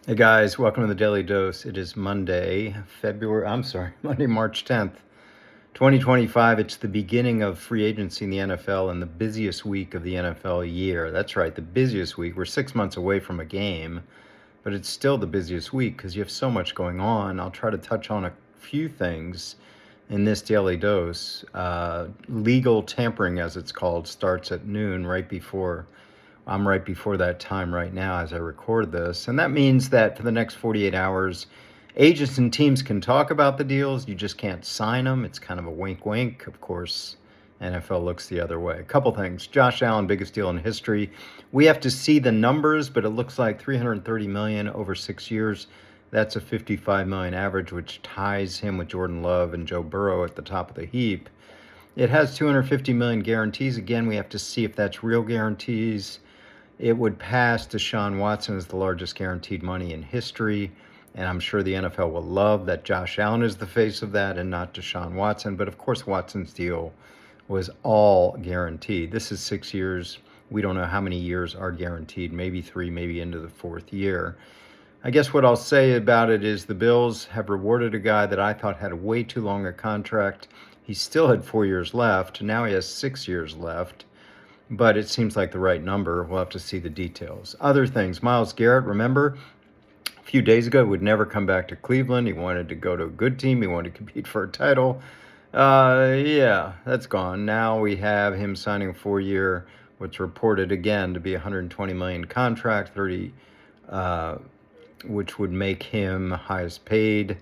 Hey guys, welcome to the Daily Dose. It is Monday, Monday, March 10th, 2025. It's the beginning of free agency in the NFL and the busiest week of the NFL year. That's right, the busiest week. We're 6 months away from a game, but it's still the busiest week because you have so much going on. I'll try to touch on a few things in this Daily Dose. Legal tampering, as it's called, starts at noon, I'm right before that time right now as I record this. And that means that for the next 48 hours, agents and teams can talk about the deals. You just can't sign them. It's kind of a wink, wink. Of course, NFL looks the other way. A couple things. Josh Allen, biggest deal in history. We have to see the numbers, but it looks like $330 million over 6 years. That's a $55 million average, which ties him with Jordan Love and Joe Burrow at the top of the heap. It has $250 million guarantees. Again, we have to see if that's real guarantees. It would pass Deshaun Watson as the largest guaranteed money in history. And I'm sure the NFL will love that Josh Allen is the face of that and not Deshaun Watson. But of course, Watson's deal was all guaranteed. This is 6 years. We don't know how many years are guaranteed, maybe 3, maybe into the 4th year. I guess what I'll say about it is the Bills have rewarded a guy that I thought had way too long a contract. He still had 4 years left. Now he has 6 years left. But it seems like the right number. We'll have to see the details. Other things, Myles Garrett, remember, a few days ago, would never come back to Cleveland. He wanted to go to a good team. He wanted to compete for a title. Yeah, that's gone. Now we have him signing a 4-year, what's reported again to be $120 million contract, which would make him highest paid,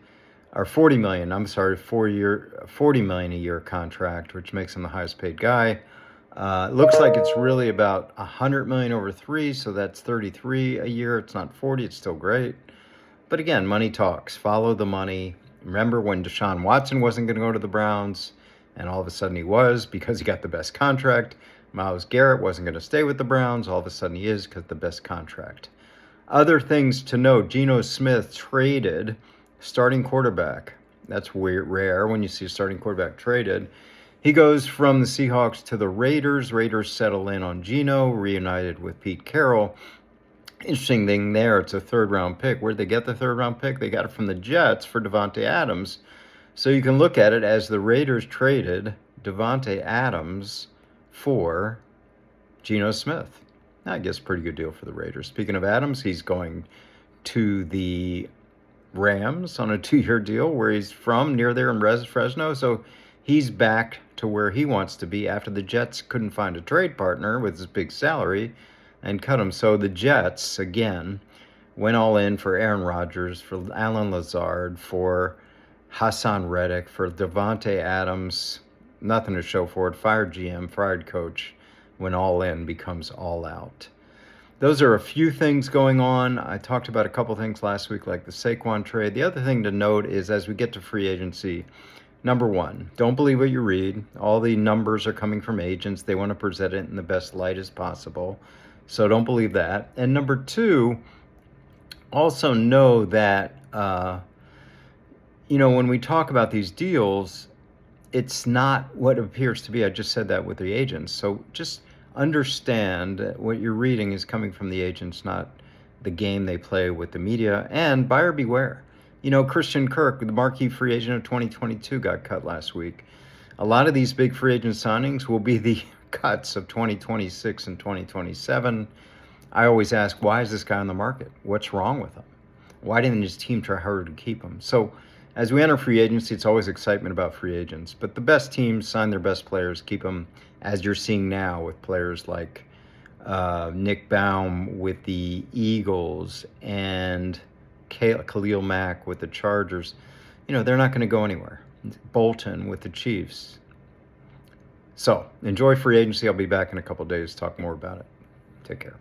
or $40 million. I'm sorry, $40 million a year contract, which makes him the highest paid guy. It looks like it's really about $100 million over 3, so that's 33 a year. It's not 40. It's still great. But again, money talks. Follow the money. Remember when Deshaun Watson wasn't going to go to the Browns, and all of a sudden he was because he got the best contract. Myles Garrett wasn't going to stay with the Browns. All of a sudden he is because the best contract. Other things to note, Geno Smith traded starting quarterback. That's rare when you see a starting quarterback traded. He goes from the Seahawks to the Raiders. Raiders settle in on Geno, reunited with Pete Carroll. Interesting thing there, it's a third-round pick. Where'd they get the third-round pick? They got it from the Jets for Davante Adams. So you can look at it as the Raiders traded Davante Adams for Geno Smith. I guess pretty good deal for the Raiders. Speaking of Adams, he's going to the Rams on a 2-year deal where he's from, near there in Fresno. So he's back to where he wants to be after the Jets couldn't find a trade partner with his big salary and cut him. So the Jets, again, went all in for Aaron Rodgers, for Alan Lazard, for Hassan Reddick, for Davante Adams. Nothing to show for it. Fired GM, fired coach. Went all in, becomes all out. Those are a few things going on. I talked about a couple things last week, like the Saquon trade. The other thing to note is as we get to free agency, number one, don't believe what you read. All the numbers are coming from agents. They want to present it in the best light as possible. So don't believe that. And number two, also know that, when we talk about these deals, it's not what it appears to be. I just said that with the agents. So just understand what you're reading is coming from the agents, not the game they play with the media. And buyer beware. Christian Kirk, the marquee free agent of 2022, got cut last week. A lot of these big free agent signings will be the cuts of 2026 and 2027. I always ask, why is this guy on the market? What's wrong with him? Why didn't his team try harder to keep him? So as we enter free agency, it's always excitement about free agents. But the best teams sign their best players, keep them, as you're seeing now with players like Nick Baum with the Eagles and Khalil Mack with the Chargers. They're not going to go anywhere. Bolton with the Chiefs. So enjoy free agency. I'll be back in a couple days to talk more about it. Take care.